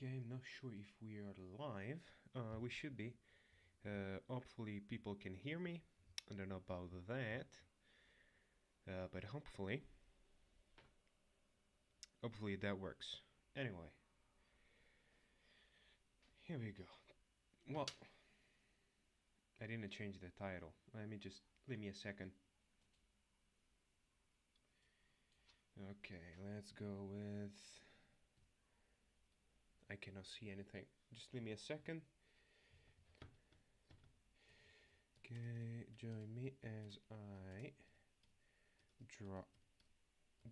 Okay, I'm not sure if we are live. We should be. Hopefully people can hear me. I don't know about that. But hopefully that works. Anyway, here we go. Well, I didn't change the title. Leave me a second. Okay, let's go with I cannot see anything. Just leave me a second. Okay, join me as I draw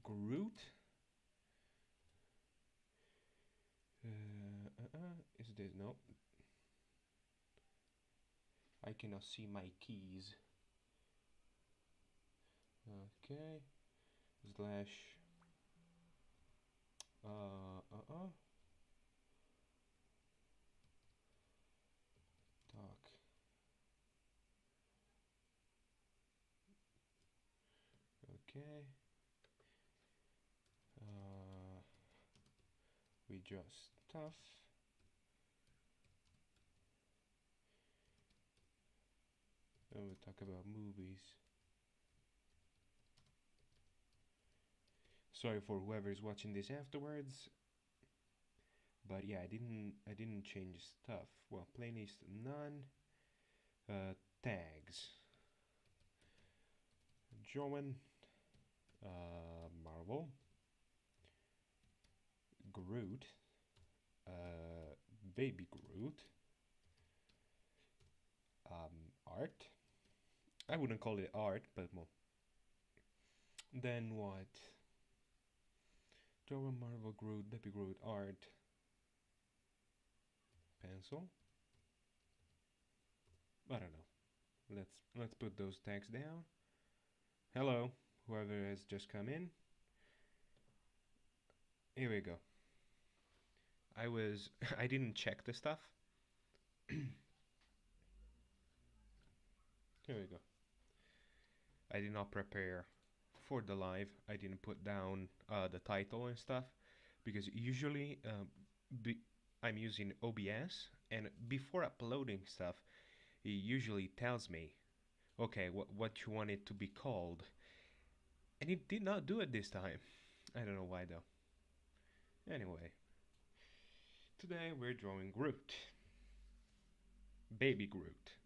Groot. Is this no? I cannot see my keys. Okay, slash. Talk. Okay. We draw stuff. And we'll talk about movies. Sorry for whoever is watching this afterwards. But yeah, I didn't change stuff. Well, playlist none. Tags. Drawing. Marvel. Groot. Baby Groot. Art. I wouldn't call it art, but well. Then what? Drawing Marvel Groot, Baby Groot, art. Pencil. I don't know. Let's put those tags down. Hello, whoever has just come in. Here we go. I didn't check the stuff. Here we go. I did not prepare for the live. I didn't put down the title and stuff because usually I'm using OBS, and before uploading stuff, it usually tells me, okay, what you want it to be called, and it did not do it this time. I don't know why though. Anyway, today we're drawing Groot, Baby Groot.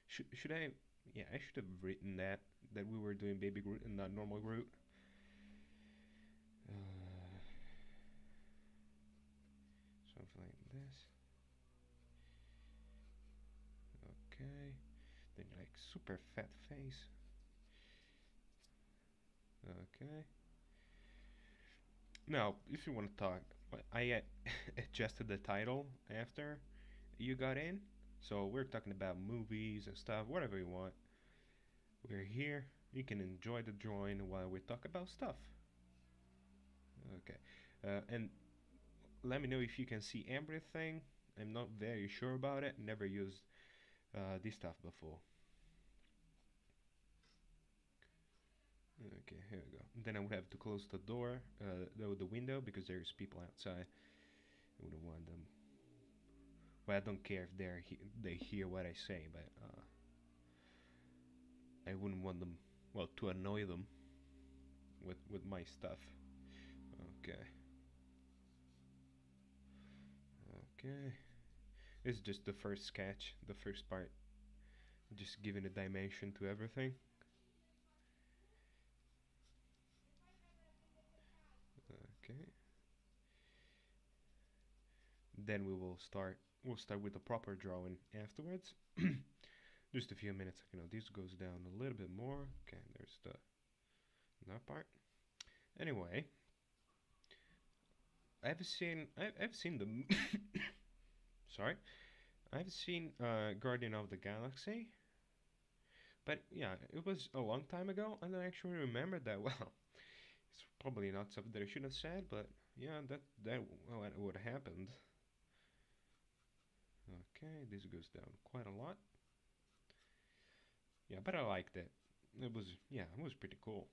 Should I? Yeah, I should have written that we were doing Baby Groot and not normal Groot. Something like this. Okay. Then like super fat face. Okay. Now, if you want to talk, I adjusted the title after you got in. So we're talking about movies and stuff, whatever you want. We're here. You can enjoy the drawing while we talk about stuff. Okay. And let me know if you can see everything. I'm not very sure about it. Never used this stuff before. Okay, here we go. Then I would have to close the door, the window, because there's people outside. I wouldn't want them. Well, I don't care if they hear what I say, but I wouldn't want them, well, to annoy them with my stuff. Okay. Okay. It's just the first sketch, the first part. Just giving a dimension to everything. Okay. Then we'll start with the proper drawing afterwards. Just a few minutes. This goes down a little bit more. Okay, there's that part. Anyway, I've seen the sorry, I've seen Guardian of the Galaxy, but yeah, it was a long time ago. I don't actually remember that well. It's probably not something that I should have said, but yeah, that what happened. Okay, this goes down quite a lot. Yeah, but I liked it. It was pretty cool.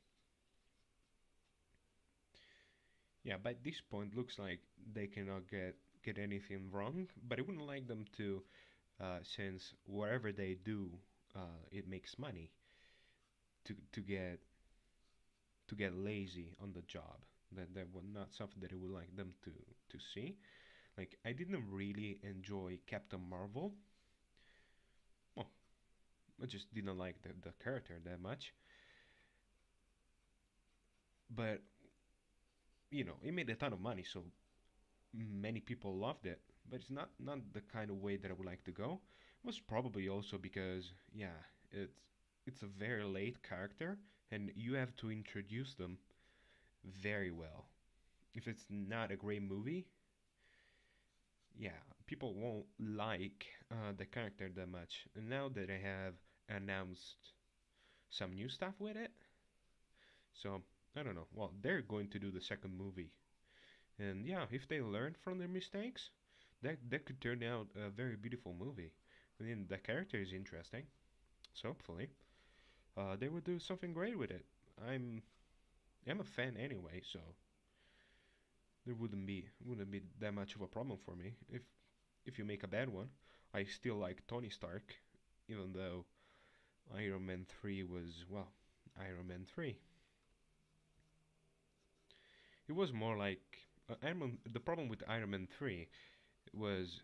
Yeah, by this point looks like they cannot get get anything wrong, but I wouldn't like them to, since whatever they do, it makes money, to get lazy on the job. That was not something that I would like them to see. Like, I didn't really enjoy Captain Marvel. Well, I just didn't like the character that much. But it made a ton of money, so many people loved it. But it's not the kind of way that I would like to go. It was probably also because, yeah, it's a very late character, and you have to introduce them very well. If it's not a great movie, yeah, people won't like the character that much. And now that I have announced some new stuff with it, so I don't know. Well, they're going to do the second movie, and yeah, if they learn from their mistakes, that could turn out a very beautiful movie. I mean, the character is interesting, so hopefully, they will do something great with it. I'm I'm a fan anyway, so there wouldn't be that much of a problem for me if you make a bad one. I still like Tony Stark, even though Iron Man 3 was, well, Iron Man 3. It was more like the problem with Iron Man 3 was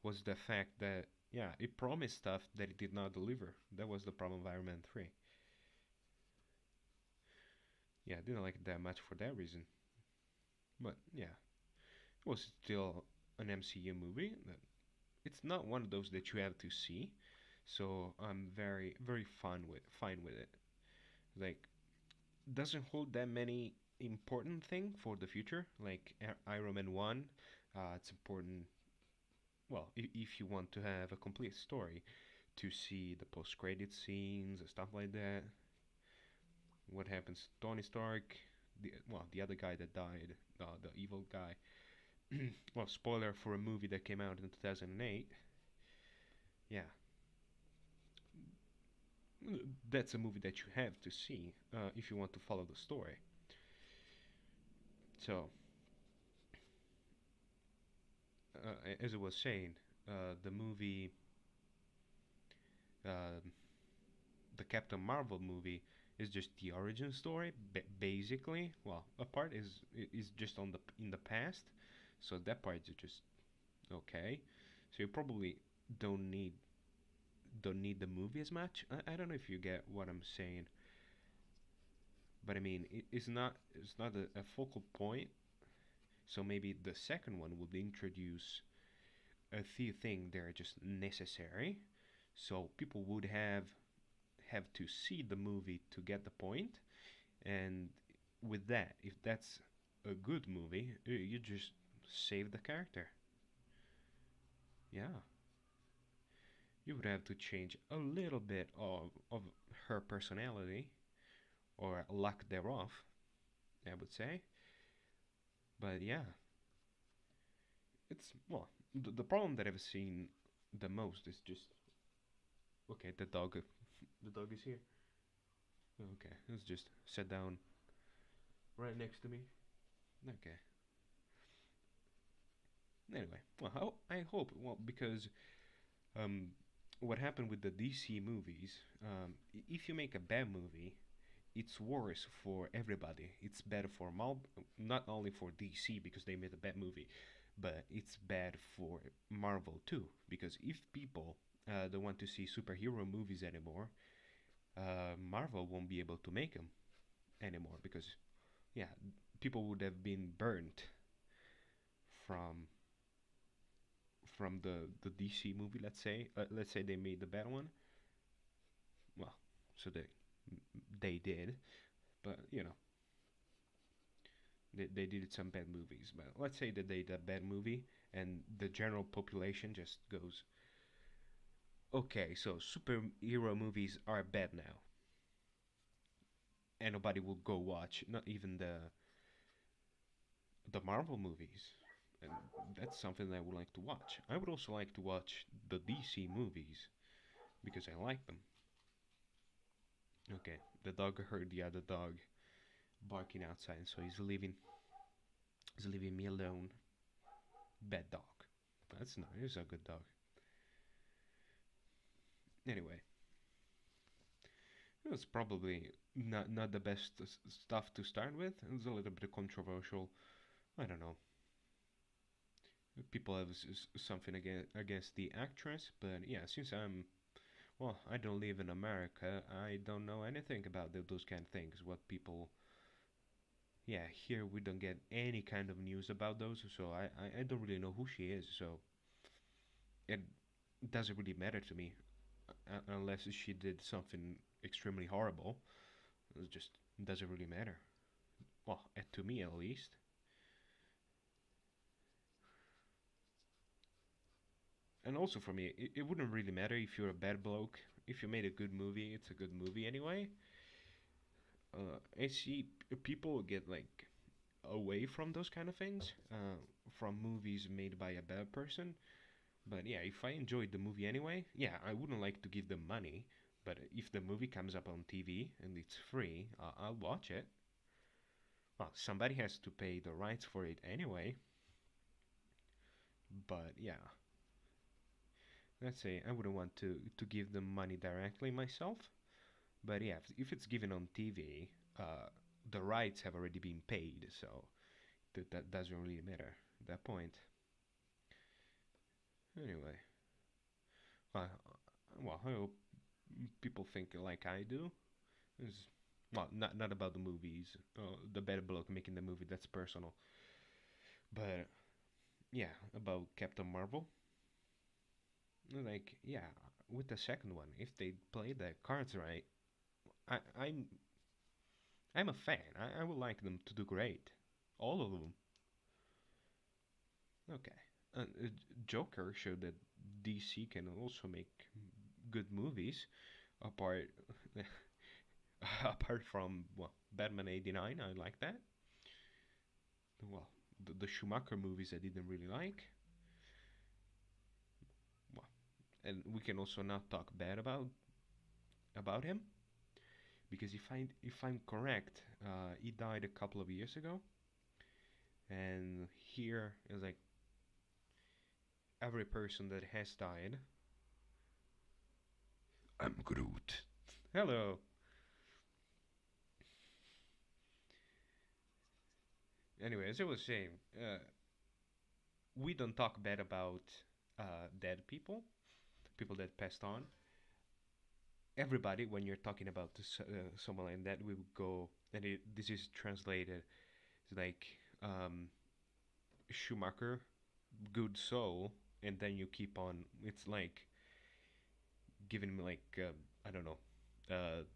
was the fact that, yeah, it promised stuff that it did not deliver. That was the problem of Iron Man 3. Yeah, I didn't like it that much for that reason. But yeah, it was still an MCU movie. It's not one of those that you have to see, so I'm very very fine with it. Like, doesn't hold that many important thing for the future. Like Iron Man 1, it's important. Well, if you want to have a complete story, to see the post-credit scenes and stuff like that. What happens to Tony Stark? The other guy that died, the evil guy. Well, spoiler for a movie that came out in 2008. Yeah, that's a movie that you have to see if you want to follow the story. So, as I was saying, the movie, uh, the Captain Marvel movie, is just the origin story, basically. Well, a part is just on the in the past, so that part is just okay. So you probably don't need don't need the movie as much. I don't know if you get what I'm saying, but I mean it's not a focal point. So maybe the second one would introduce a few things that are just necessary, so people would have to see the movie to get the point. And with that, if that's a good movie, you just save the character. Yeah, you would have to change a little bit of her personality or lack thereof, I would say. But yeah, it's, well, the problem that I've seen the most is just, okay, the dog is here. Okay, let's just sit down right next to me. Okay. Anyway, well, I hope, well, because um, what happened with the DC movies, if you make a bad movie, it's worse for everybody. It's bad for not only for DC because they made a bad movie, but it's bad for Marvel too. Because if people don't want to see superhero movies anymore, Marvel won't be able to make them anymore because, yeah, people would have been burnt from the DC movie. Let's say they made the bad one. Well, so they did, but they did some bad movies. But let's say that they did a bad movie, and the general population just goes, okay, so superhero movies are bad now, and nobody will go watch, not even the Marvel movies. And that's something that I would like to watch. I would also like to watch the DC movies because I like them. Okay, the dog heard the other dog barking outside, so he's leaving me alone. Bad dog. That's nice. It's a good dog. Anyway, it was probably not the best stuff to start with. It was a little bit controversial. I don't know. People have something against the actress, but yeah, since I don't live in America. I don't know anything about those kind of things. What people, yeah, here we don't get any kind of news about those, so I don't really know who she is. So it doesn't really matter to me unless she did something extremely horrible. It just doesn't really matter. Well, to me at least. And also for me, it wouldn't really matter if you're a bad bloke. If you made a good movie, it's a good movie anyway. I see people get like away from those kind of things, from movies made by a bad person. But yeah, if I enjoyed the movie anyway, yeah, I wouldn't like to give them money. But if the movie comes up on TV and it's free, I'll watch it. Well, somebody has to pay the rights for it anyway. But yeah, let's say I wouldn't want to give them money directly myself. But yeah, if it's given on TV, the rights have already been paid, so that doesn't really matter at that point. Anyway, well, I hope people think like I do. It's, well, not about the movies, the bad bloke making the movie. That's personal. But yeah, about Captain Marvel. Like yeah, with the second one, if they play the cards right, I, I'm I'm a fan. I would like them to do great, all of them. Okay. Joker showed that DC can also make good movies, apart apart from well, Batman '89. I like that. Well, the Schumacher movies I didn't really like. Well, and we can also not talk bad about him because if I'm correct, he died a couple of years ago, and here is like every person that has died. I'm Groot. Hello. Anyway, as I was saying, we don't talk bad about dead people, people that passed on. Everybody, when you're talking about someone like that, we would go, and this is translated, it's like Schumacher, good soul, and then you keep on. It's like giving me like I don't know,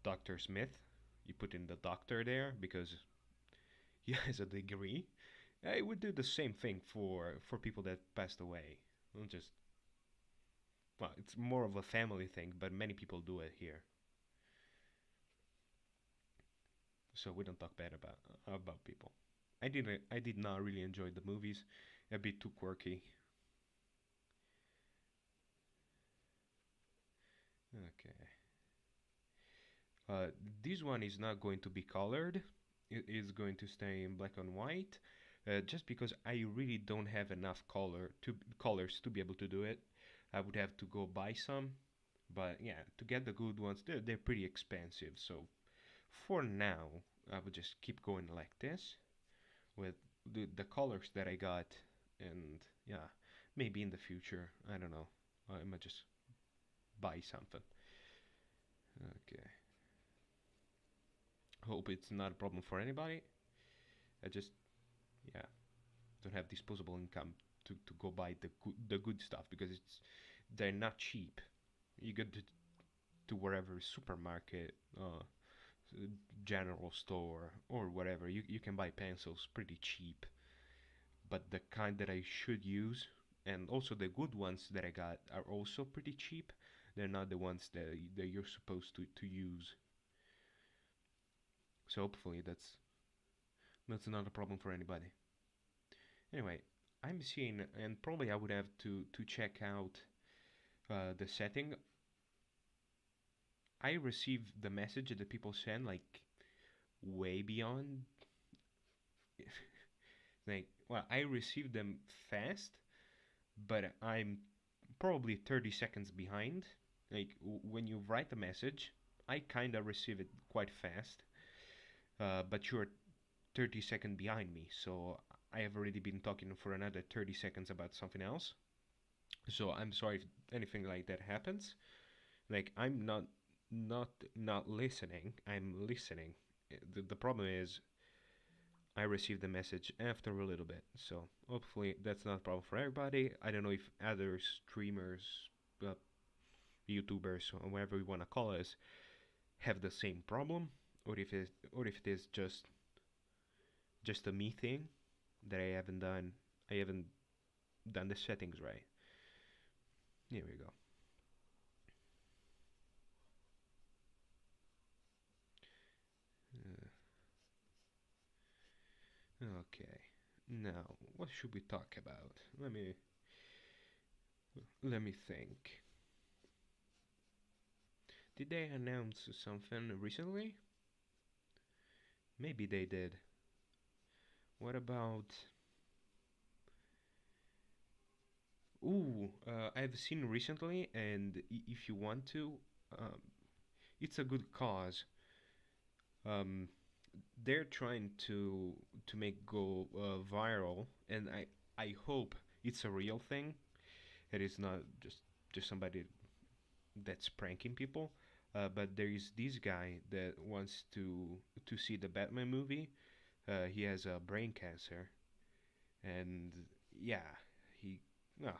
Doctor Smith. You put in the doctor there because he has a degree. I would do the same thing for people that passed away. I'll just well, it's more of a family thing, but many people do it here, so we don't talk bad about people. I did not really enjoy the movies, a bit too quirky. Okay, uh, this one is not going to be colored. It is going to stay in black and white, just because I really don't have enough colors to be able to do it. I would have to go buy some, but yeah, to get the good ones, they're pretty expensive. So for now, I would just keep going like this with the colors that I got, and yeah, maybe in the future, I don't know, I might just buy something. Okay, hope it's not a problem for anybody. I just yeah don't have disposable income to go buy the good stuff because they're not cheap. You go to wherever supermarket, general store or whatever, you can buy pencils pretty cheap, but the kind that I should use and also the good ones that I got are also pretty cheap. They're not the ones that you're supposed to use. So hopefully that's not a problem for anybody. Anyway, I'm seeing, and probably I would have to check out the setting. I received the message that people send like way beyond. Like, well, I received them fast, but I'm probably 30 seconds behind. Like when you write a message, I kind of receive it quite fast, but you're 30 seconds behind me, so I have already been talking for another 30 seconds about something else. So I'm sorry if anything like that happens. Like I'm not listening. I'm listening. The problem is I received the message after a little bit. So hopefully that's not a problem for everybody. I don't know if other streamers, uh, YouTubers, or whatever you want to call us, have the same problem, or if it is just a me thing that I haven't done. I haven't done the settings right. Here we go. Okay. Now, what should we talk about? Let me think. Did they announce something recently? Maybe they did. What about? Ooh, I've seen recently, and if you want to, um, it's a good cause. Um, they're trying to make go viral, and I hope it's a real thing. It is not just somebody that's pranking people. But there is this guy that wants to see the Batman movie. He has a brain cancer, and yeah, he well,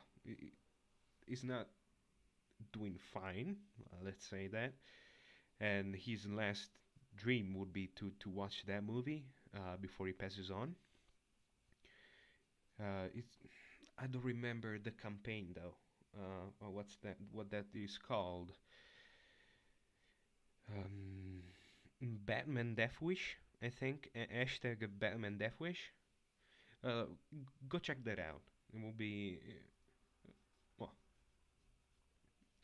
he's not doing fine. Let's say that. And his last dream would be to watch that movie before he passes on. It's I don't remember the campaign though. Or what's that? What that is called? Um, Batman Death Wish, I think. Hashtag Batman Death Wish. Uh, Go check that out. It will be well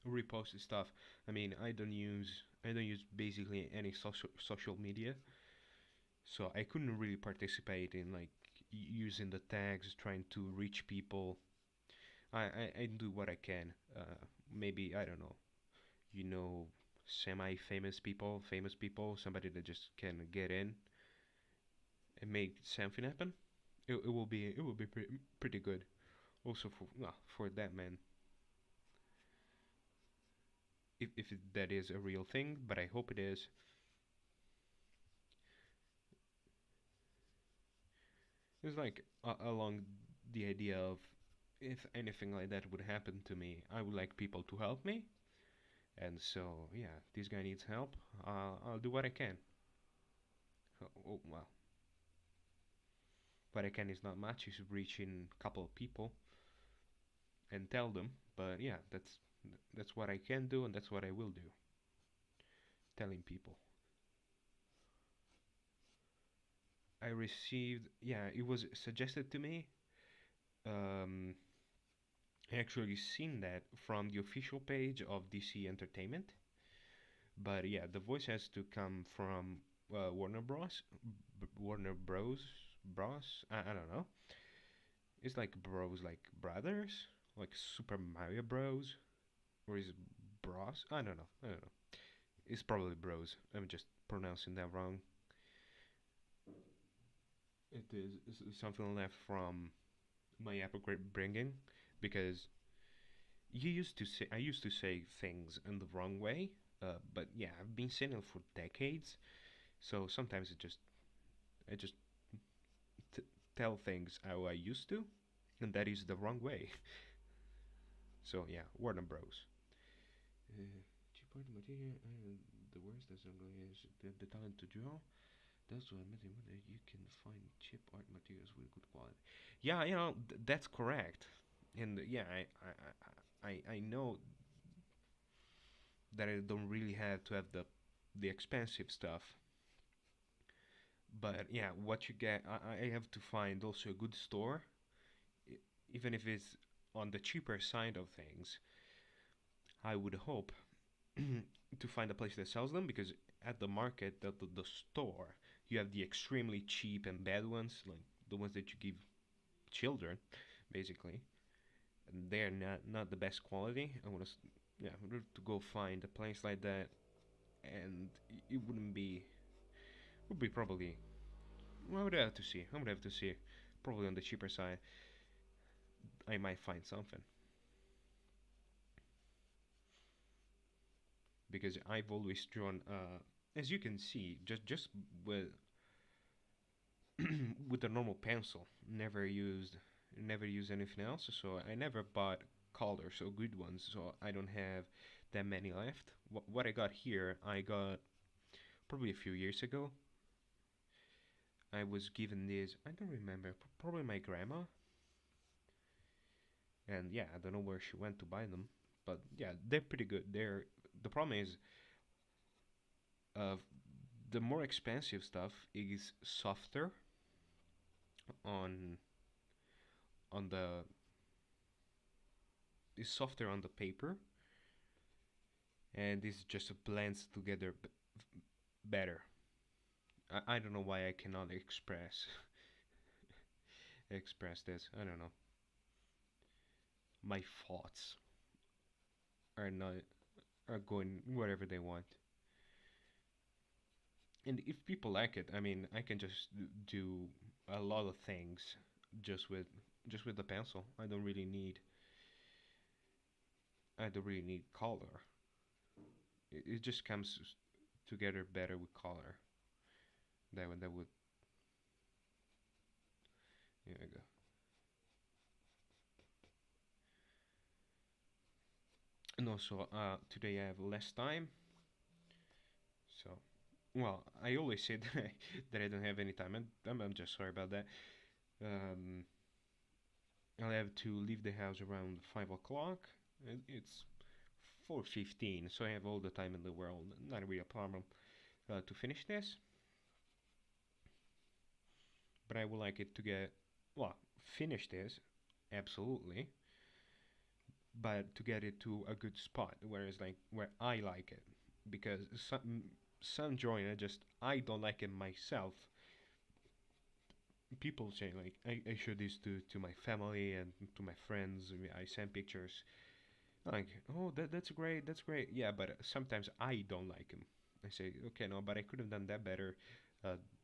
reposted stuff. I mean, I don't use basically any social media, so I couldn't really participate in like using the tags, trying to reach people. I do what I can. Maybe I don't know. You know, famous people, somebody that just can get in and make something happen. It will be pretty good. Also for well, for that man, if that is a real thing, but I hope it is. It's like along the idea of if anything like that would happen to me, I would like people to help me. And so, yeah, this guy needs help. I'll do what I can. Well, what I can is not much. Is reaching a couple of people and tell them. But yeah, that's what I can do, and that's what I will do. Telling people. I received. Yeah, it was suggested to me. Um, I actually seen that from the official page of DC Entertainment. But yeah, the voice has to come from Warner Bros. Warner Bros. I don't know. It's like bros, like brothers, like Super Mario Bros. Or is it Bros? I don't know. I don't know. It's probably Bros. I'm just pronouncing that wrong. It is something left from my upbringing because I used to say things in the wrong way. But yeah, I've been saying it for decades. So sometimes I just t- tell things how I used to, and that is the wrong way. So yeah, Warner Bros. Cheap art material, the worst that's not going is the talent to draw. That's what you can find cheap art materials with good quality. Yeah, that's correct. And yeah, I know that I don't really have to have the expensive stuff. But yeah, what you get, I have to find also a good store, even if it's on the cheaper side of things. I would hope to find a place that sells them because at the market, the store, you have the extremely cheap and bad ones, like the ones that you give children, basically. and they're not the best quality. I want to, yeah, I would to go find a place like that, and it wouldn't be, would be probably. Well, I would have to see. I would have to see. Probably on the cheaper side, I might find something because I've always drawn. As you can see, just with with a normal pencil. Never used anything else. So I never bought colors or good ones. So I don't have that many left. What I got here, I got probably a few years ago. I was given this. I don't remember. Probably my grandma. And yeah, I don't know where she went to buy them. But yeah, they're pretty good. They're the problem is, uh, the more expensive stuff is softer on on the is softer on the paper, and this just blends together better. I don't know why I cannot express this. I don't know. My thoughts are not are going wherever they want. And if people like it, I mean, I can just do a lot of things just with just with the pencil. I don't really need color. It just comes together better with color. That would here we go. And also, today I have less time, so well, I always say that I don't have any time, and I'm just sorry about that. Um, I'll have to leave the house around 5 o'clock. It's 4:15, so I have all the time in the world. Not really a problem to finish this, but I would like it to get well finish this absolutely, but to get it to a good spot, whereas like where I like it, because some drawing I don't like it myself. People say like I show this to my family and to my friends. I send pictures like, oh, that's great, yeah, but sometimes I don't like them. I say, okay, no, but I could have done that better.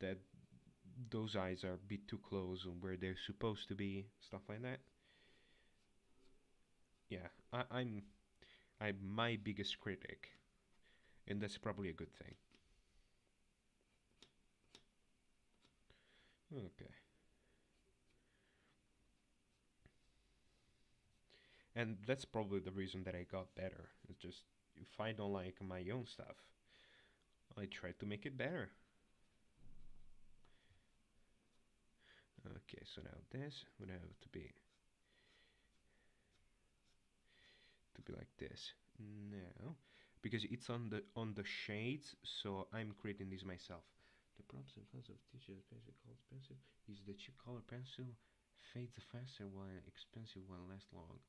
That those eyes are a bit too close on where they're supposed to be, stuff like that. Yeah, I'm my biggest critic, and that's probably a good thing. Okay, and that's probably the reason that I got better. It's just if I don't like my own stuff, I try to make it better. Okay, so now this would have to be like this now, because it's on the shades, so I'm creating this myself. The problems and cons of teaching pencil called pencil is the cheap color pencil fades faster while expensive one lasts long.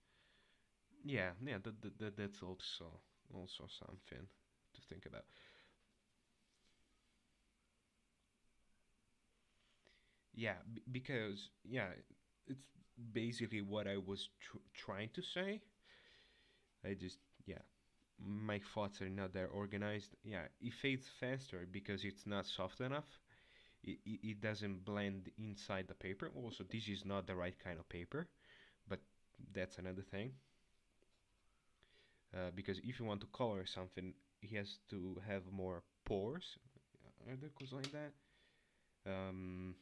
Yeah, yeah, that's also something to think about. Yeah, because yeah, it's basically what I was trying to say. I just yeah, my thoughts are not that organized. Yeah, it fades faster because it's not soft enough. It doesn't blend inside the paper. Also, this is not the right kind of paper, but that's another thing. Because if you want to color something, it has to have more pores. Are there goes like that? Um,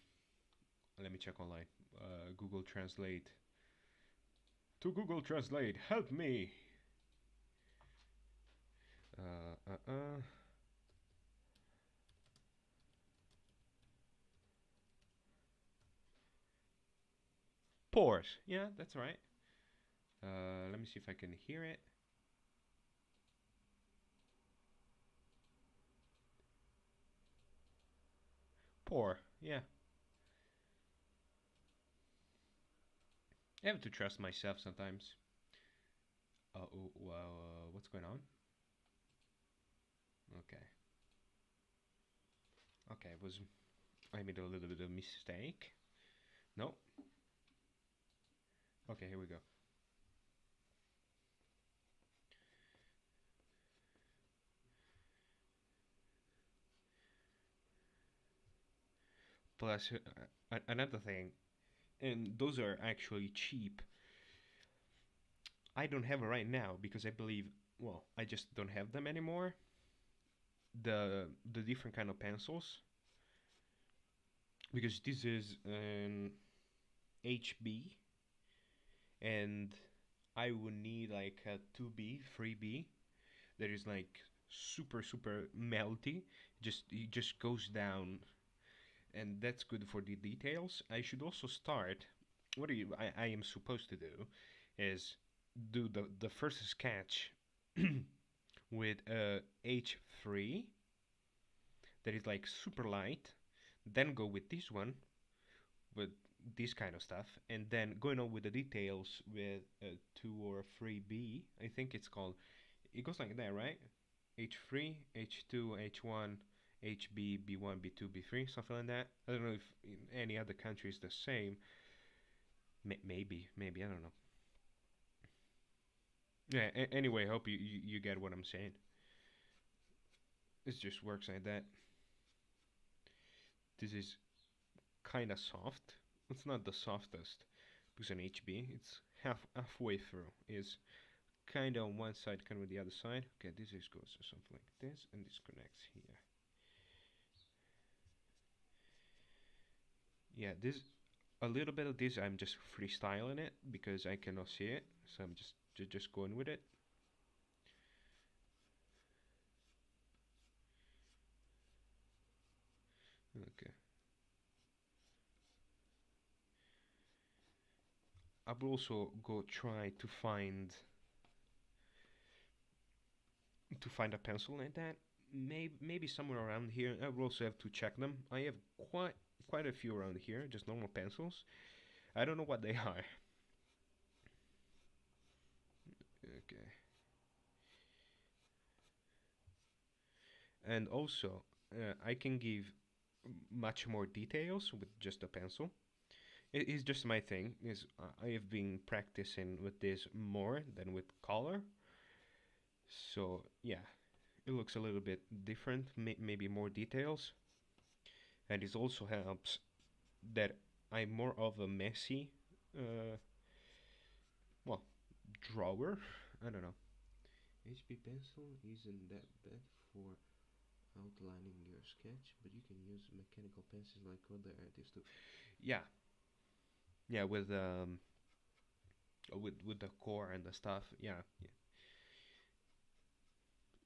Let me check online. Google Translate. To Google Translate, help me. Uh, uh, uh. Pores. Yeah, that's right. Let me see if I can hear it. Pore. Yeah. I have to trust myself sometimes. Oh, well, what's going on? Okay. Okay, I made a little bit of mistake. No. Okay, here we go. Plus, another thing, and those are actually cheap. I don't have it right now because I believe, well, I just don't have them anymore. The different kind of pencils, because this is an HB, and I would need like a 2B, 3B that is like super melty. Just it just goes down, and that's good for the details. I should also start. What do you? I am supposed to do is do the first sketch with a H3 that is like super light, then go with this one with this kind of stuff, and then going on with the details with 2 or 3B. I think it's called. It goes like that, right? H3, H2, H1, HB, B1, B2, B3, something like that. I don't know if in any other country is the same. Maybe I don't know. Yeah. Anyway, I hope you get what I'm saying. It just works like that. This is kind of soft. It's not the softest because an HB, it's halfway through. Is kind of on one side, kind of the other side. Okay, this is goes to something like this, and this connects here. Yeah, this a little bit of this I'm just freestyling it because I cannot see it, so I'm just going with it. Okay, I will also go try to find a pencil like that. Maybe somewhere around here. I will also have to check them. I have quite a few around here, just normal pencils. I don't know what they are. Okay, and also I can give much more details with just a pencil. It is just my thing. Is I have been practicing with this more than with color, so yeah, it looks a little bit different. Maybe more details, and it also helps that I'm more of a messy, uh, well, drawer. I don't know. HB pencil isn't that bad for outlining your sketch, but you can use mechanical pencils like other artists do. Yeah, yeah, with the core and the stuff. Yeah, yeah,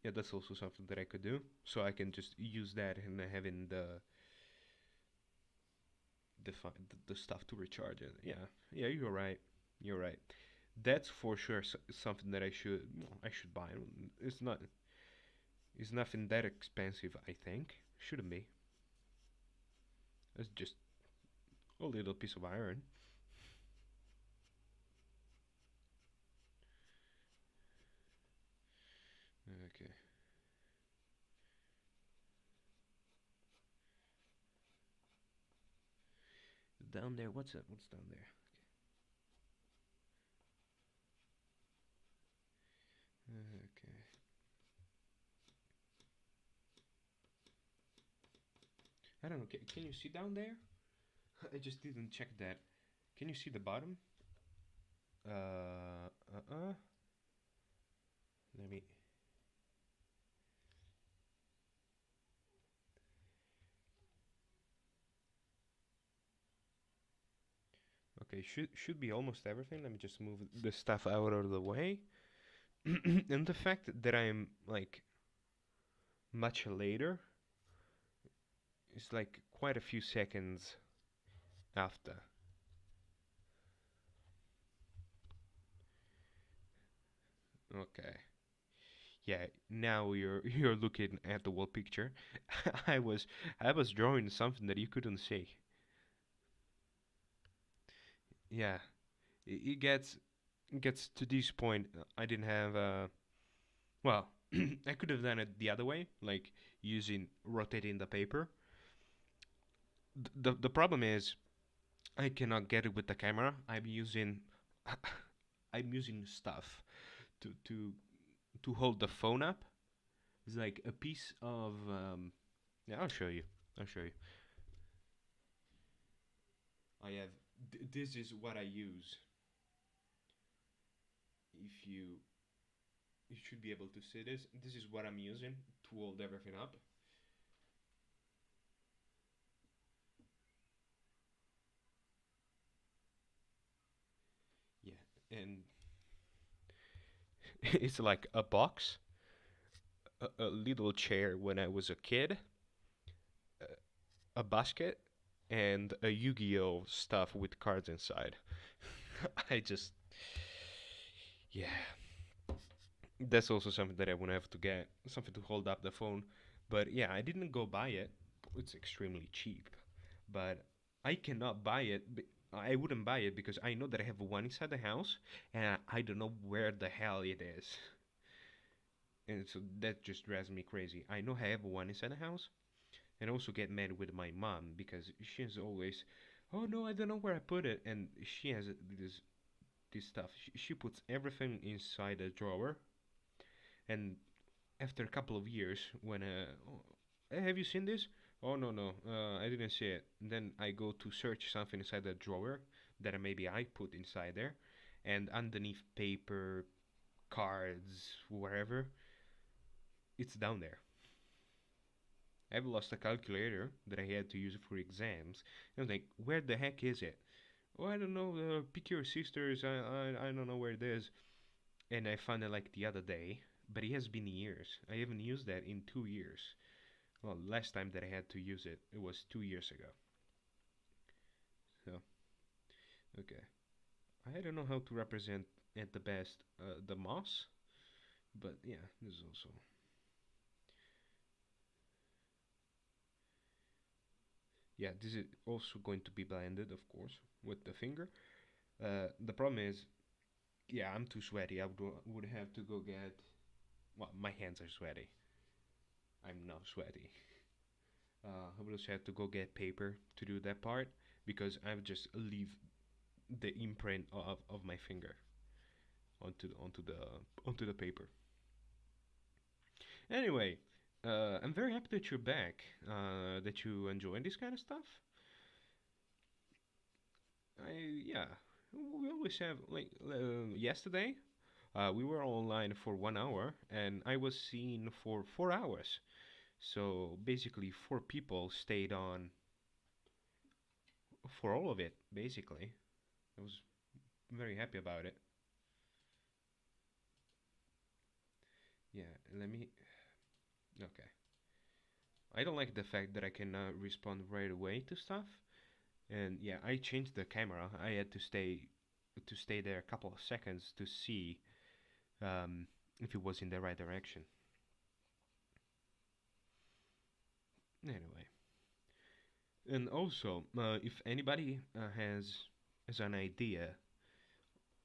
yeah. That's also something that I could do. So I can just use that and having the stuff to recharge it. Yeah, yeah. You're right. You're right. That's for sure something that I should buy. It's not. It's nothing that expensive. I think shouldn't be. It's just a little piece of iron. Okay. Down there. What's that? What's down there? Okay. I don't know. Can you see down there? I just didn't check that. Can you see the bottom? Uh. Let me. Okay, should be almost everything. Let me just move the stuff out of the way. And the fact that I'm like much later is like quite a few seconds after. Okay. Yeah, now you're looking at the wall picture. I was I was drawing something that you couldn't see. Yeah, it gets to this point. I didn't have well, I could have done it the other way, like using rotating the paper. The problem is I cannot get it with the camera. I'm using stuff to hold the phone up. It's like a piece of yeah. I'll show you. I'll show you. I have. This is what I use. If you should be able to see this. This is what I'm using to hold everything up. Yeah, and it's like a box, a little chair when I was a kid, a basket, and a Yu-Gi-Oh stuff with cards inside. I just, yeah, that's also something that I would have to get, something to hold up the phone. But yeah, I didn't go buy it. It's extremely cheap, but I cannot buy it. I wouldn't buy it because I know that I have one inside the house, and I don't know where the hell it is. And so that just drives me crazy. I know I have one inside the house, and also get mad with my mom because she's always, oh no, I don't know where I put it, and she has this stuff. She puts everything inside a drawer, and after a couple of years, when oh, hey, have you seen this? Oh no no, I didn't see it. And then I go to search something inside the drawer that maybe I put inside there, and underneath paper, cards, wherever, it's down there. I've lost a calculator that I had to use for exams. And I was like, where the heck is it? Oh, I don't know. Pick your sisters. I don't know where it is. And I found it like the other day, but it has been years. I haven't used that in 2 years. Well, last time that I had to use it, it was 2 years ago. So, okay. I don't know how to represent at the best the moss, but yeah, this is also. Yeah, this is also going to be blended, of course, with the finger. The problem is, yeah, I'm too sweaty. I would have to go get. Well, my hands are sweaty. I'm not sweaty. I would also have to go get paper to do that part because I would just leave the imprint of my finger onto the paper. Anyway, I'm very happy that you're back. That you enjoying this kind of stuff. Yeah, we always have like yesterday. We were online for 1 hour, and I was seen for 4 hours. So basically, four people stayed on for all of it. Basically, I was very happy about it. Yeah, let me. Okay. I don't like the fact that I cannot respond right away to stuff. And yeah, I changed the camera. I had to stay there a couple of seconds to see if it was in the right direction. Anyway, and also, if anybody has an idea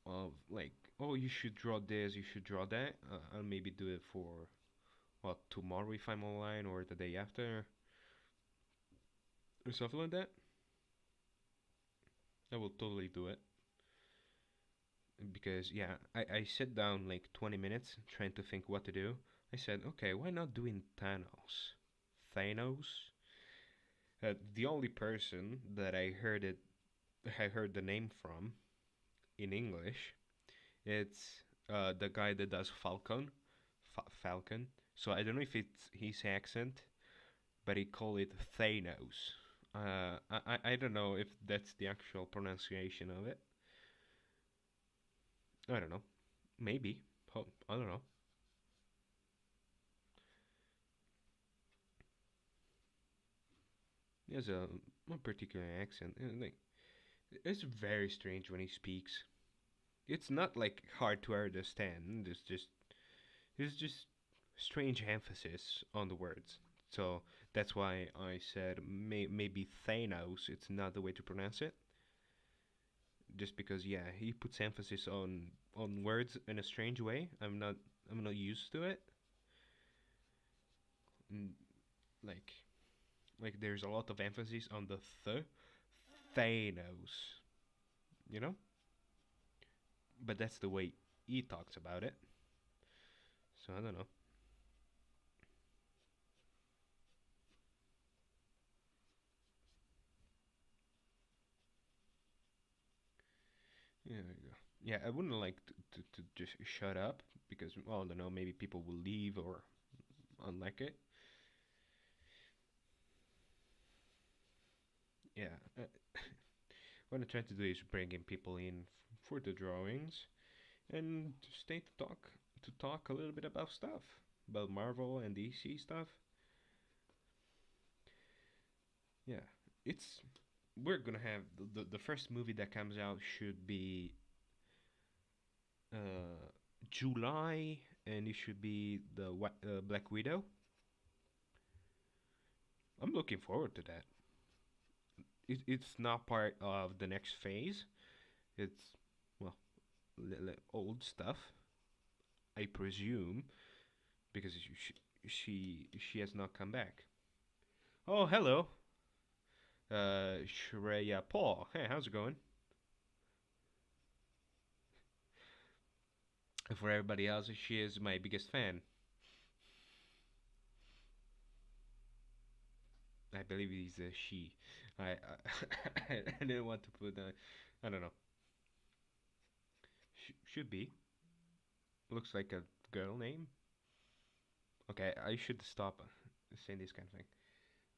of like, oh, you should draw this, you should draw that, I'll maybe do it for tomorrow if I'm online or the day after or something like that. I will totally do it because yeah, I sat down like 20 minutes trying to think what to do. I said, okay, why not doing Thanos? Thanos. The only person that I heard the name from in English, it's the guy that does Falcon. So I don't know if it's his accent, but he call it Thanos. I don't know if that's the actual pronunciation of it. I don't know. Maybe. I don't know. He has a particular accent. And, like, it's very strange when he speaks. It's not like hard to understand. It's just strange emphasis on the words. So that's why I said maybe Thanos. It's not the way to pronounce it. Just because yeah, he puts emphasis on words in a strange way. I'm not used to it. Mm, like there's a lot of emphasis on the Thanos. You know, but that's the way he talks about it. So I don't know. Yeah, there you go. Yeah, I wouldn't like to just shut up because, well, I don't know, maybe people will leave or unlike it. Yeah, what I'm trying to do is bringing people in for the drawings and stay to talk a little bit about stuff about Marvel and DC stuff. Yeah, it's we're gonna have the first movie that comes out should be July, and it should be the Black Widow. I'm looking forward to that. It's not part of the next phase. It's well, old stuff, I presume, because she has not come back. Oh, hello, Shreya Paul. Hey, how's it going? For everybody else, she is my biggest fan. I believe he's a she. I didn't want to put. I don't know. Should be. Looks like a girl name. Okay, I should stop saying this kind of thing.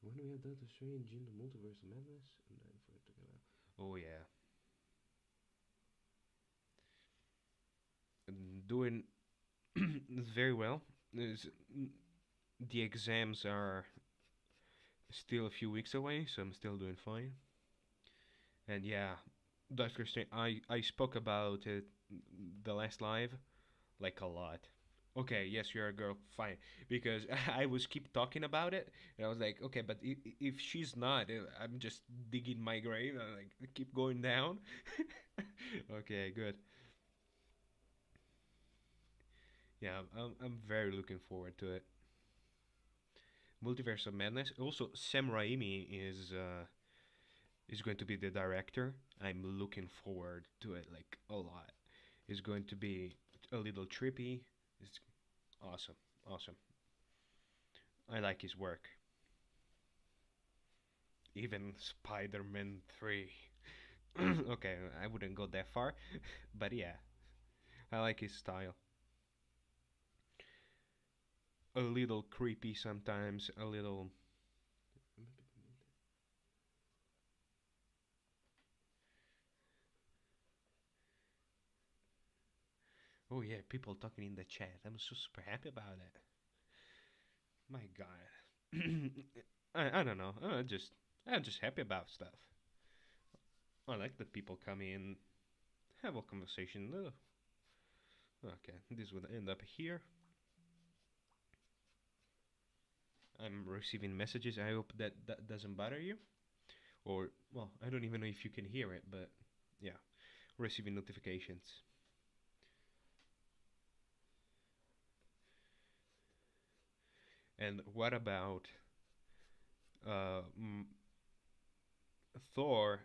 When we have Doctor Strange in the Multiverse of Madness, and then for it to come out. Oh yeah, and doing very well. The exams are still a few weeks away, so I'm still doing fine. And yeah, Doctor Strange. I spoke about it the last live like a lot. Okay, yes, you're a girl, fine. Because I was keep talking about it, and I was like, okay, but if she's not, I'm just digging my grave. I like keep going down. Okay, good. Yeah, I'm very looking forward to it. Multiverse of Madness. Also, Sam Raimi is going to be the director. I'm looking forward to it like a lot. It's going to be a little trippy. It's awesome, awesome. I like his work. Even Spider-Man 3. Okay, I wouldn't go that far, but yeah, I like his style. A little creepy sometimes, a little. Oh yeah, people talking in the chat. I'm so super happy about it. My God, I don't know. I'm just happy about stuff. I like that people come in, have a conversation. Okay, this would end up here. I'm receiving messages. I hope that that doesn't bother you. Or, well, I don't even know if you can hear it, but yeah, receiving notifications. And what about uh, Thor?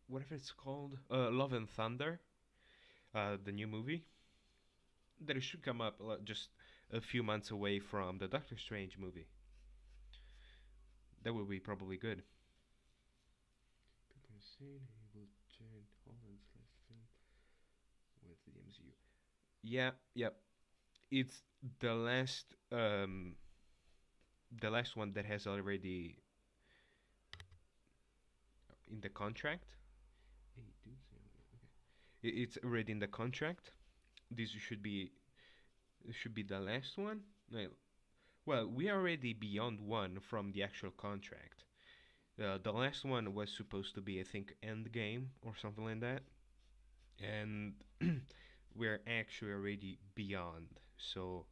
Whatever it's called, Love and Thunder, the new movie that it should come up just a few months away from the Doctor Strange movie. That would be probably good. People are saying he will join Holland's last film with the MCU. Yeah, yep. It's the last one that has already in the contract. Hey, dude, okay. It's already in the contract. This should be the last one. No, well, we are already beyond one from the actual contract. The last one was supposed to be, I think, Endgame or something like that, and we're actually already beyond. So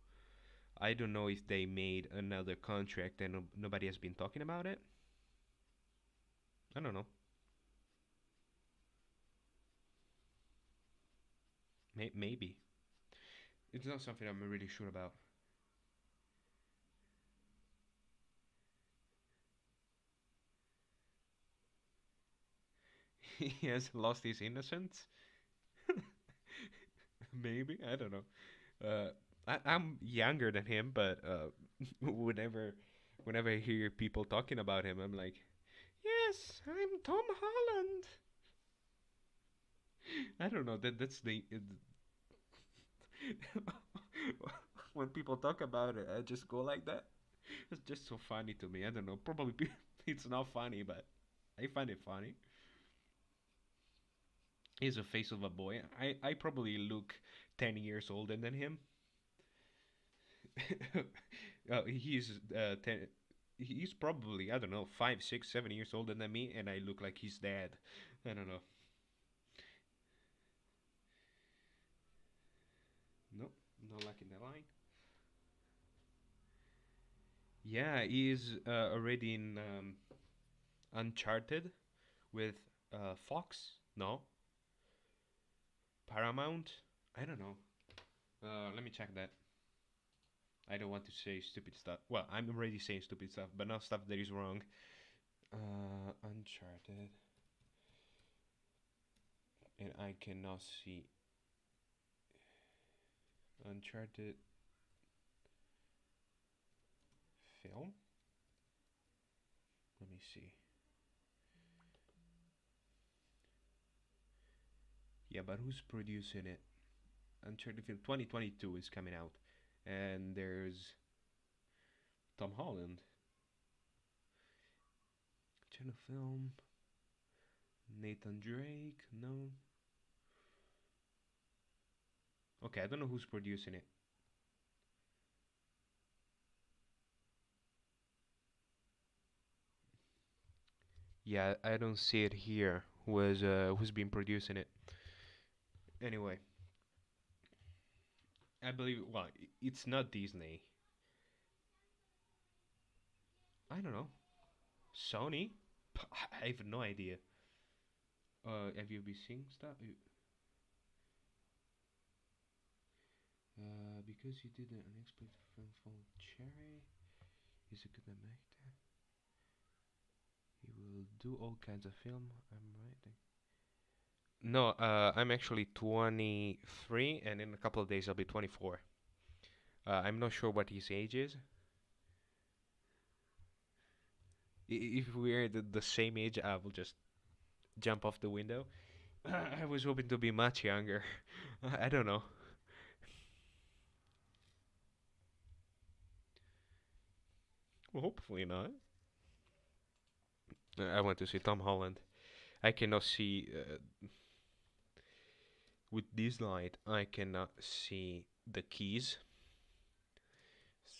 I don't know if they made another contract and nobody has been talking about it. I don't know. Maybe it's not something I'm really sure about. He has lost his innocence. Maybe I don't know. I'm younger than him, but whenever whenever I hear people talking about him, I'm like, yes, I'm Tom Holland. I don't know. That's the when people talk about it, I just go like that. It's just so funny to me. I don't know. Probably it's not funny, but I find it funny. He's a face of a boy. I probably look 10 years older than him. He's 10. He's probably, I don't know, 5, 6, 7 years older than me, and I look like his dad. I don't know. Nope, no luck in the line. Yeah, he's already in Uncharted with Fox. No, Paramount. I don't know. Let me check that. I don't want to say stupid stuff. Well, I'm already saying stupid stuff, but not stuff that is wrong. Uncharted, and I cannot see Uncharted film. Let me see. Yeah, but who's producing it? Uncharted film 2022 is coming out, and there's Tom Holland. Channel film. Nathan Drake. No. Okay, I don't know who's producing it. Yeah, I don't see it here. Who's been producing it? Anyway, I believe. Well, it's not Disney. I don't know. Sony? I have no idea. Have you been seeing stuff? Because you did an unexpected film called Cherry, he's a good actor. He will do all kinds of film. I'm writing. No, I'm actually 23, and in a couple of days I'll be 24. I'm not sure what his age is. If we're the same age, I will just jump off the window. I was hoping to be much younger. I don't know. Well, hopefully not. I want to see Tom Holland. I cannot see with this light. I cannot see the keys,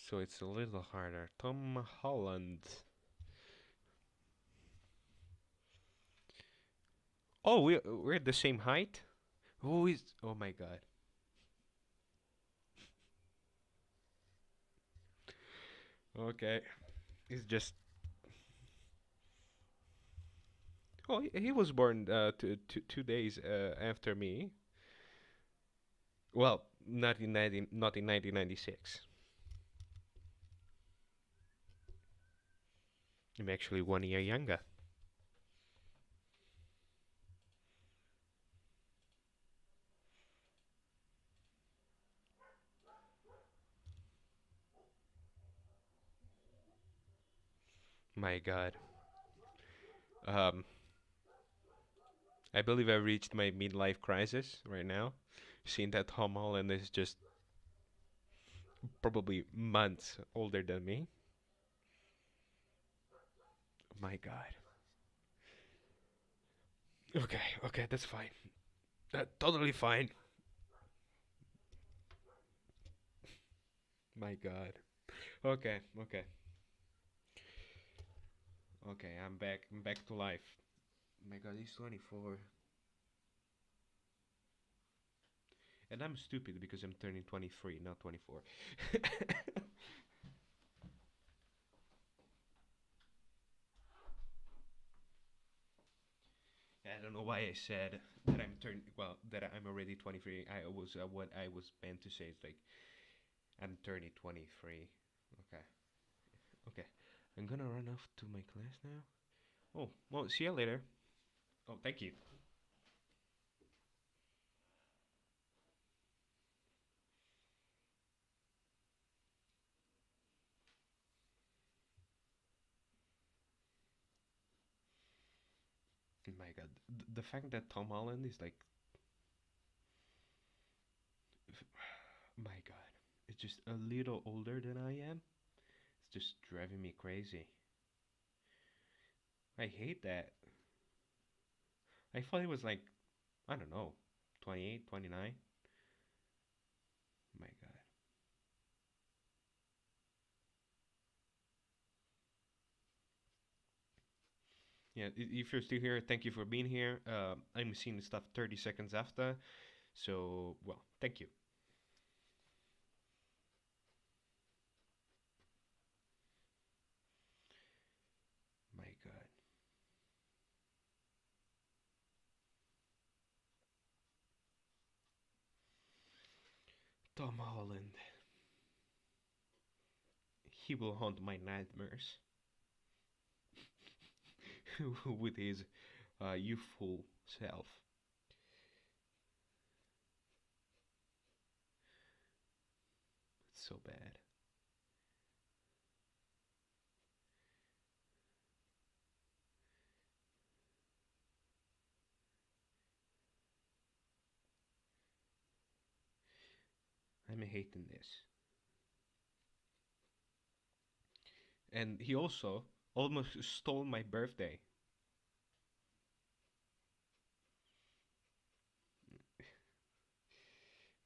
so it's a little harder. Tom Holland. Oh, we're the same height. Who is? Oh my god. Okay, it's just. Oh, he was born 2 days after me. Well, not in 1996. I'm actually 1 year younger. My god. Um, I believe I reached my midlife crisis right now. Seeing that Tom Holland is just probably months older than me. My god. Okay, okay, that's fine. Totally fine. My god. Okay, okay. Okay, I'm back. I'm back to life. My god, he's 24. And I'm stupid because I'm turning 23, not 24. I don't know why I said that I'm already 23. I was what I was meant to say is like I'm turning 23. Okay. Okay. I'm gonna run off to my class now. Oh, well, see you later. Oh, thank you. My god. The fact that Tom Holland is like just a little older than I am. It's just driving me crazy. I hate that. I thought it was like, I don't know, 28, 29. My God. Yeah, if you're still here, thank you for being here. I'm seeing stuff 30 seconds after. So, well, thank you. My God. Tom Holland. He will haunt my nightmares with his youthful self. It's so bad. I'm hating this. And he also almost stole my birthday.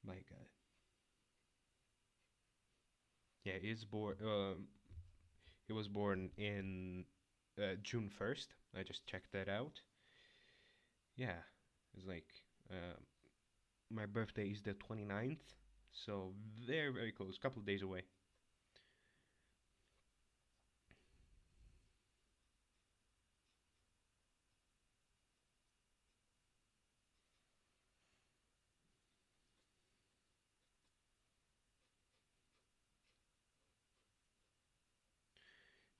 My God. Yeah, he's born. He was born in June 1st. I just checked that out. Yeah, it's like uh, my birthday is the 29th, so very very close, couple of days away.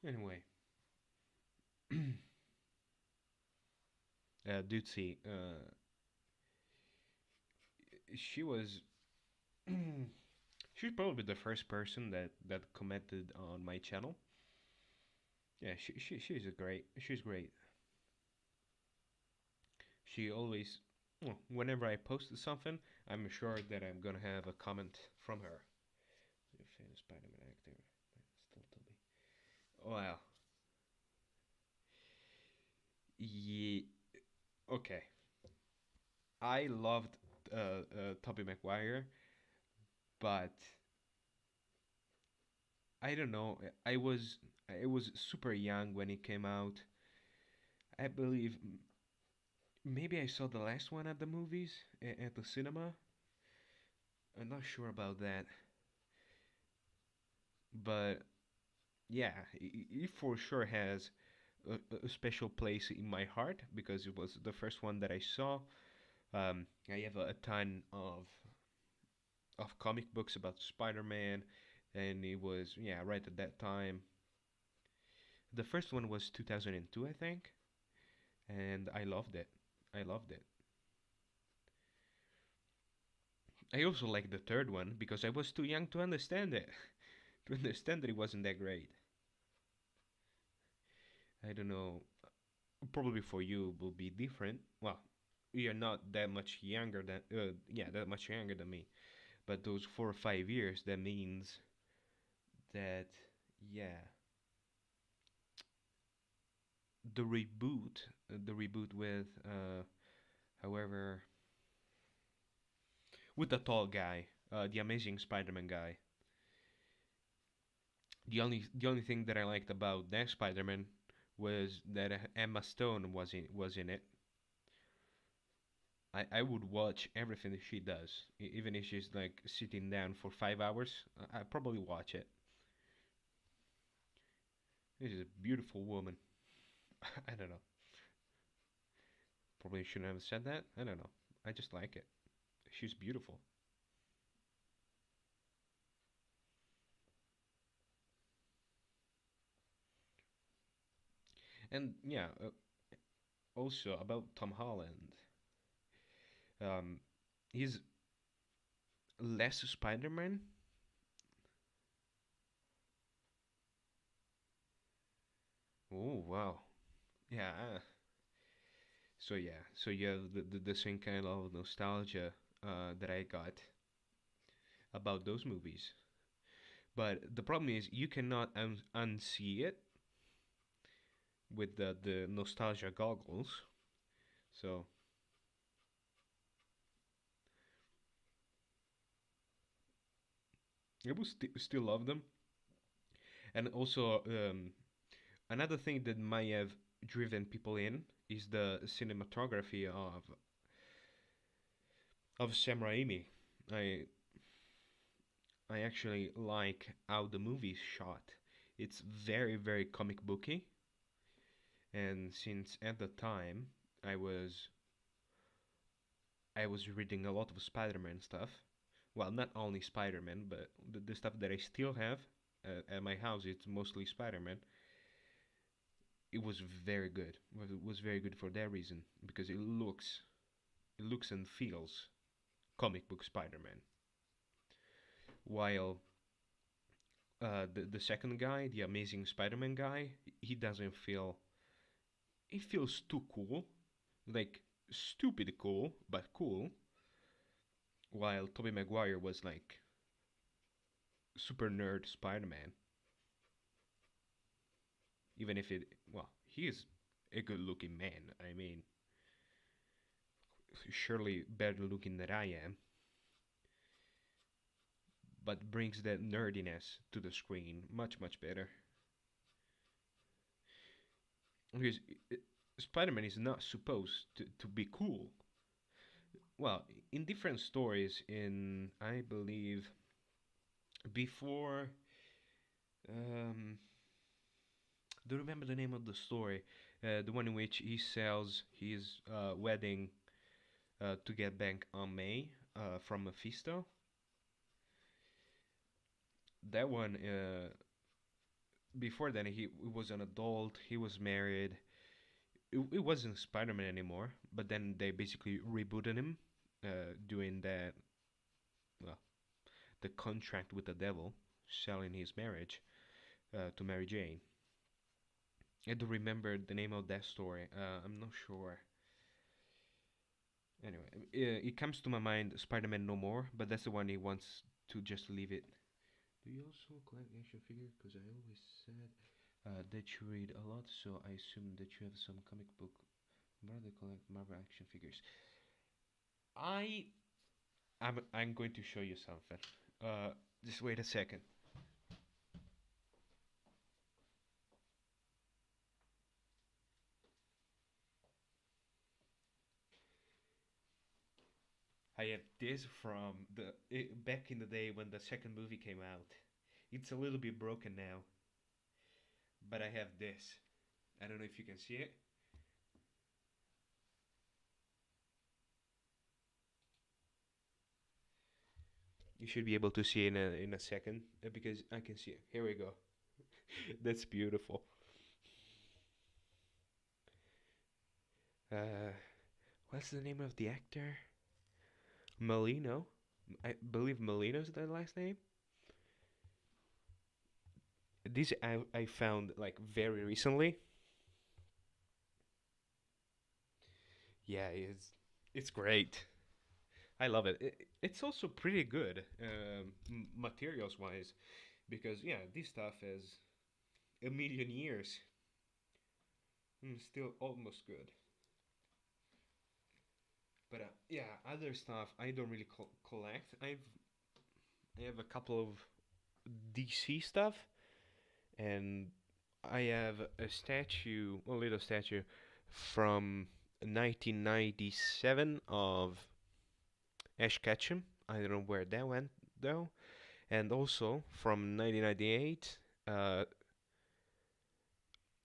Anyway, Dutzy, she was she's probably the first person that commented on my channel. Yeah, she's great. She always, well, whenever I post something, I'm sure that I'm gonna have a comment from her. Your favorite Spider-Man actor? Still Toby. Well, yeah, okay. I loved Tobey Maguire, but I don't know. I was super young when it came out. I believe maybe I saw the last one at the movies at the cinema. I'm not sure about that, but yeah, it for sure has a special place in my heart because it was the first one that I saw. I have a ton of comic books about Spider-Man, and it was, yeah, right at that time. The first one was 2002, I think, and I loved it. I loved it. I also liked the third one because I was too young to understand it. To understand that it wasn't that great. I don't know. Probably for you will be different. Well, you're not that much younger than yeah, that much younger than me. But those 4 or 5 years, that means that, yeah, the reboot with however, with the tall guy, the Amazing Spider-Man guy. The only thing that I liked about that Spider-Man was that Emma Stone was in it. I would watch everything that she does, even if she's like sitting down for 5 hours. I probably watch it. This is a beautiful woman. I don't know. Probably shouldn't have said that. I don't know. I just like it. She's beautiful. And yeah, also about Tom Holland. Um, he's less Spider-Man. Oh wow. Yeah. So yeah. So yeah, the same kind of nostalgia that I got about those movies. But the problem is you cannot unsee it with the nostalgia goggles. So I would still love them. And also, another thing that might have driven people in is the cinematography of Sam Raimi. I I actually like how the movie is shot. It's very comic booky, and since at the time I was I was reading a lot of Spider-Man stuff. Well, not only Spider-Man, but the stuff that I still have at my house. It's mostly Spider-Man. It was very good. It was very good for that reason because it looks and feels comic book Spider-Man. While the second guy, the Amazing Spider-Man guy, he doesn't feel. He feels too cool, like stupid cool, but cool. While Tobey Maguire was like super nerd Spider-Man, even if it well, he is a good-looking man. I mean, surely better looking than I am, but brings that nerdiness to the screen much better. Because Spider-Man is not supposed to be cool. Well, in different stories, in I believe before, um, do you remember the name of the story? The one in which he sells his wedding to get back on May from Mephisto. That one, before then, he was an adult. He was married. It wasn't Spider-Man anymore. But then they basically rebooted him, doing that. Well, the contract with the devil, selling his marriage to Mary Jane. I don't remember the name of that story. I'm not sure. Anyway, it comes to my mind Spider-Man No More, but that's the one he wants to just leave it. Do you also collect action figures? Because I always said that you read a lot, so I assume that you have some comic book. Rather collect Marvel action figures. I I'm going to show you something. Just wait a second. I have this from back in the day when the second movie came out. It's a little bit broken now, but I have this. I don't know if you can see it. You should be able to see it in a second because I can see it. Here we go. That's beautiful. Uh, what's the name of the actor? Molino. I believe Molino's the last name. This I found like very recently. Yeah, it's great. I love it. It's also pretty good, materials wise, because yeah, this stuff has a million years and still almost good. But yeah, other stuff I don't really collect. I have a couple of DC stuff, and I have a statue, a little statue from 1997 of Ash Ketchum. I don't know where that went though. And also from 1998,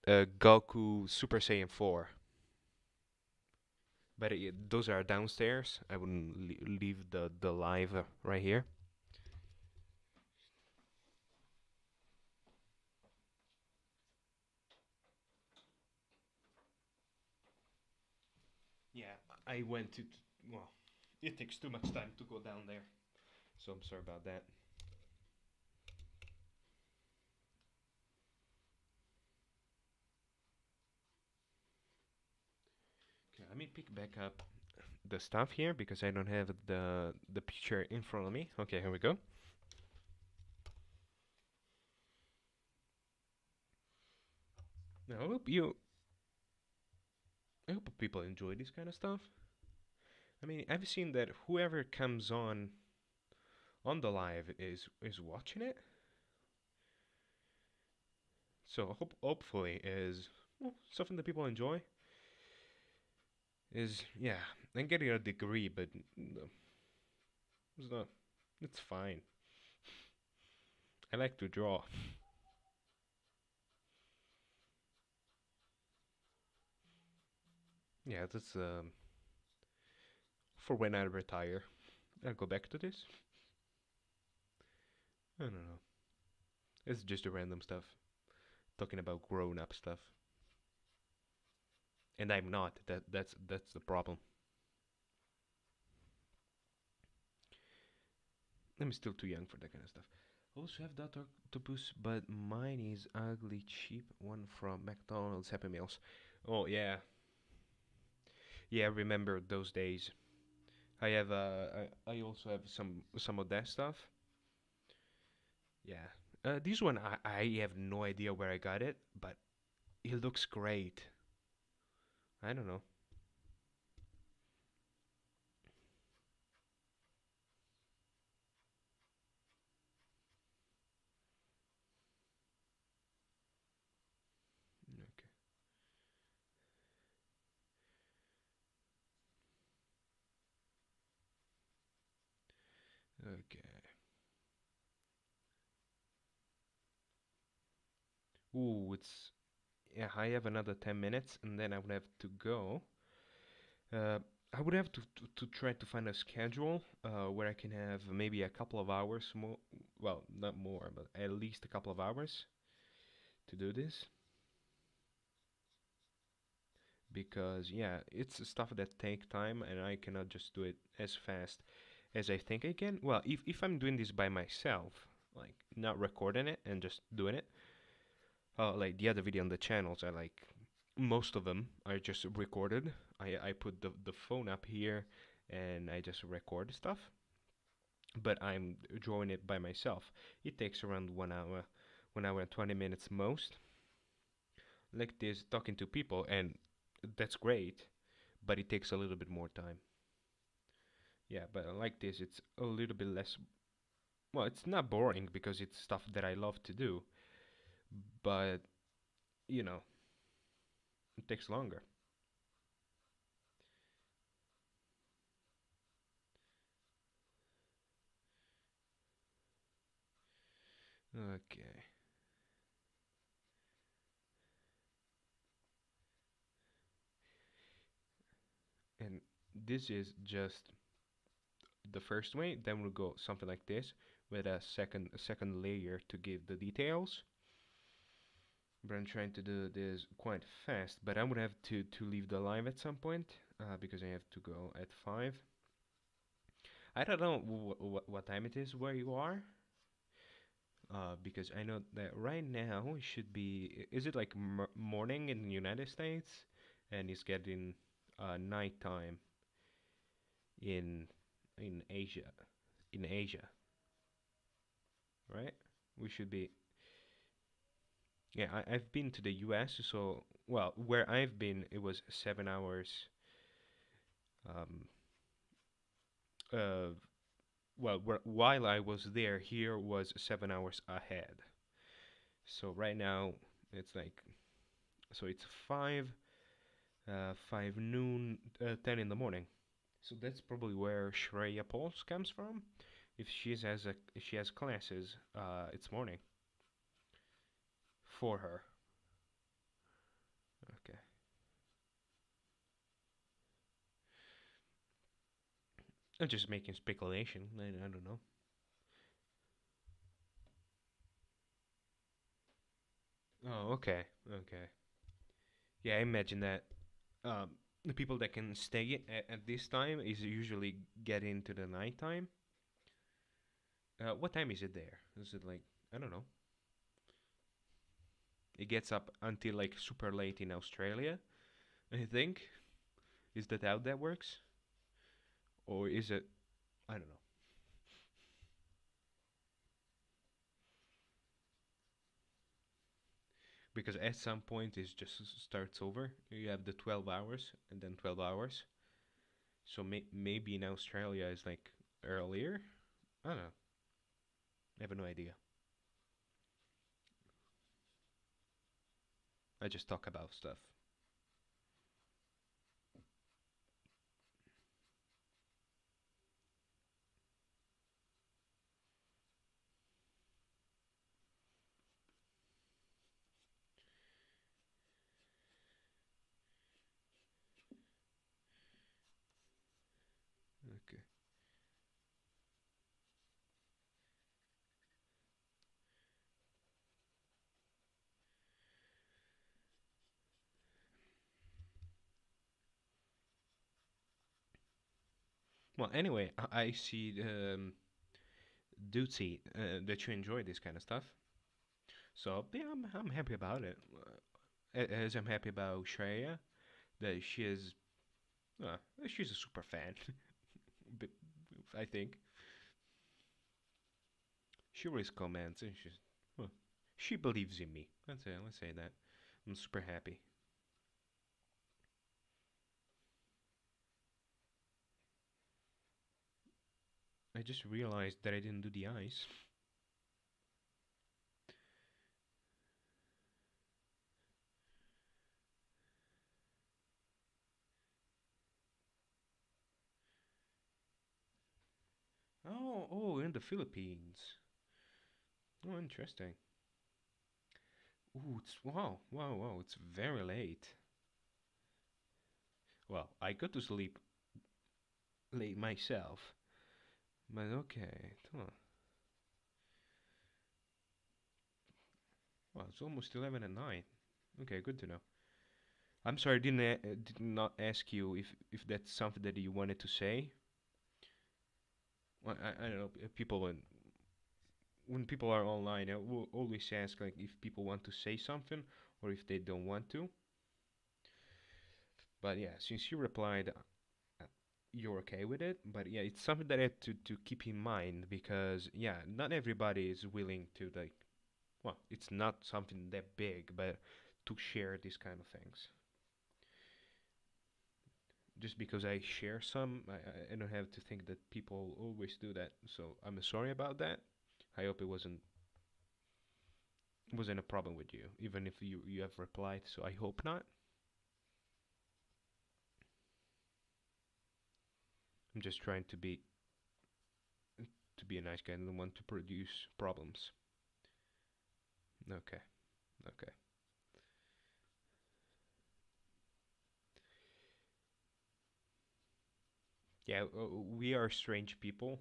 Goku Super Saiyan 4. But those are downstairs. I wouldn't leave the live right here. Yeah, I went to. Well, it takes too much time to go down there. So I'm sorry about that. Okay, let me pick back up the stuff here because I don't have the picture in front of me. Okay, here we go. I hope you. I hope people enjoy this kind of stuff. I mean, I've seen that whoever comes on the live is watching it. So hopefully is something that people enjoy. Is yeah, I'm getting a degree, but it's not. It's fine. I like to draw. Yeah, that's for when I retire. I'll go back to this. I don't know. It's just a random stuff. Talking about grown up stuff. And I'm not. That's the problem. I'm still too young for that kind of stuff. Also have that octopus, but mine is ugly cheap one from McDonald's Happy Meals. Oh yeah, yeah. I remember those days. I also have some of that stuff. Yeah. This one I have no idea where I got it, but it looks great. I don't know. Okay. Okay. Ooh, it's yeah. I have another 10 minutes, and then I would have to go. Uh, I would have to try to find a schedule where I can have maybe a couple of hours more. Well, not more, but at least a couple of hours to do this. Because yeah, it's stuff that take time, and I cannot just do it as fast as I think I can. Well, if I'm doing this by myself, like not recording it and just doing it, like the other video on the channels, I like most of them are just recorded. I put the phone up here and I just record stuff. But I'm drawing it by myself. It takes around 1 hour and 20 minutes most. Like this, talking to people, and that's great, but it takes a little bit more time. Yeah, but like this, it's a little bit less. Well, it's not boring because it's stuff that I love to do, but you know, it takes longer. Okay, and this is just the first way. Then we'll go something like this with a second layer to give the details. But I'm trying to do this quite fast. But I'm gonna have to leave the live at some point because I have to go at 5. I don't know what time it is where you are. Because I know that right now it should be. Is it like morning in the United States, and it's getting nighttime in in Asia, in Asia, right? We should be. Yeah, I've been to the U.S. So well, where I've been, it was 7 hours. Um, uh, well, while I was there, here was 7 hours ahead. So right now it's like, so it's 5 noon, 10 in the morning. So that's probably where Shreya Pulse comes from. If she has classes, it's morning for her. Okay, I'm just making speculation. I don't know. Oh, okay, okay. Yeah, I imagine that the people that can stay at this time is usually get into the nighttime. What time is it there? Is it like I don't know? It gets up until like super late in Australia. I think is that how that works, or is it? I don't know. because at some point it just starts over. You have the 12 hours and then 12 hours. So maybe in Australia is like earlier. I don't know. I have no idea. I just talk about stuff. Okay. Well, anyway, I see duty that you enjoy this kind of stuff. So yeah, I'm happy about it. As I'm happy about Shreya, that uh, she's a super fan. But I think she always comments and well, she believes in me. Let's say that. I'm super happy. I just realized that I didn't do the eyes. Oh, in the Philippines. Oh, interesting. Ooh, it's wow. It's very late. Well, I go to sleep late myself, but okay. Well, it's almost 11 at night. Okay, good to know. I'm sorry, did not ask you if that's something that you wanted to say. Well, I don't know. People when people are online, I will always ask like if people want to say something or if they don't want to. But yeah, since you replied, you're okay with it. But yeah, it's something that I have to keep in mind because yeah, not everybody is willing to like. Well, it's not something that big, but to share these kind of things. Just because I share some, I don't have to think that people always do that. So I'm sorry about that. I hope it wasn't a problem with you, even if you have replied. So I hope not. I'm just trying to be a nice guy and don't want to produce problems. Okay, okay. Yeah, we are strange people.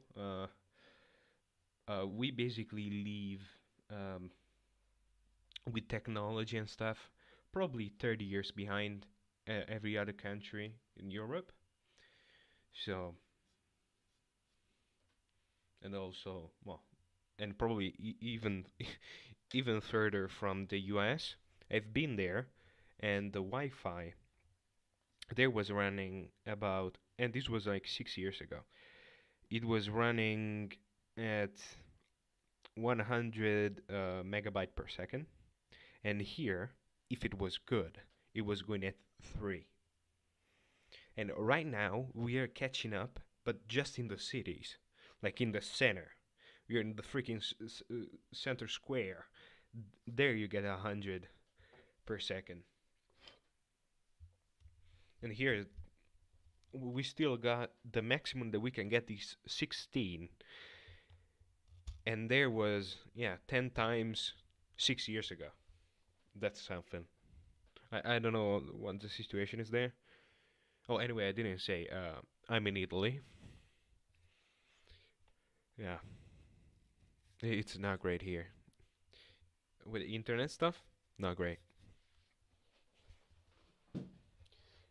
We basically live um, with technology and stuff, probably 30 years behind every other country in Europe. So, and also, well, and probably even even further from the US. I've been there, and the Wi-Fi there was running about, and this was like 6 years ago. It was running at 100 megabyte per second, and here, if it was good, it was going at 3. And right now, we are catching up, but just in the cities, like in the center. You're in the freaking center square. There you get 100 per second. And here, we still got the maximum that we can get is 16. And there was, yeah, 10 times 6 years ago. That's something. I don't know what the situation is there. Oh, anyway, I didn't say. I'm in Italy. Yeah, it's not great here with internet stuff. Not great.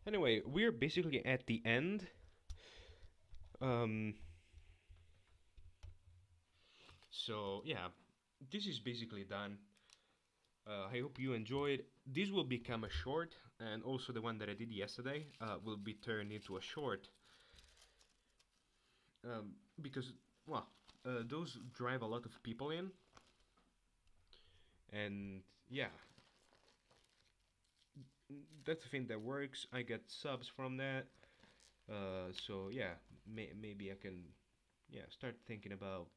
Anyway, we're basically at the end. Um, so yeah, this is basically done. I hope you enjoyed. This will become a short, and also the one that I did yesterday will be turned into a short because well, those drive a lot of people in, and yeah, that's the thing that works. I get subs from that. So yeah, maybe I can, yeah, start thinking about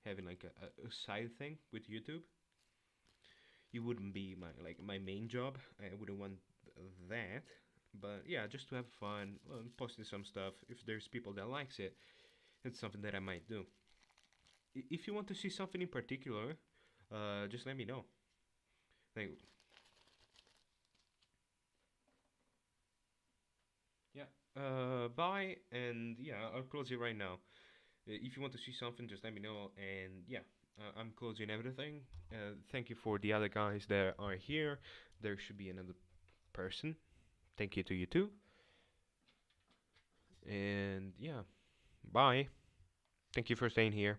having like a side thing with YouTube. It wouldn't be my main job. I wouldn't want that. But yeah, just to have fun, posting some stuff. If there's people that likes it, it's something that I might do. If you want to see something in particular, just let me know. Like, yeah. Bye, and yeah, I'll close it right now. If you want to see something, just let me know. And yeah, I'm closing everything. Thank you for the other guys that are here. There should be another person. Thank you to you too. And yeah, bye. Thank you for staying here.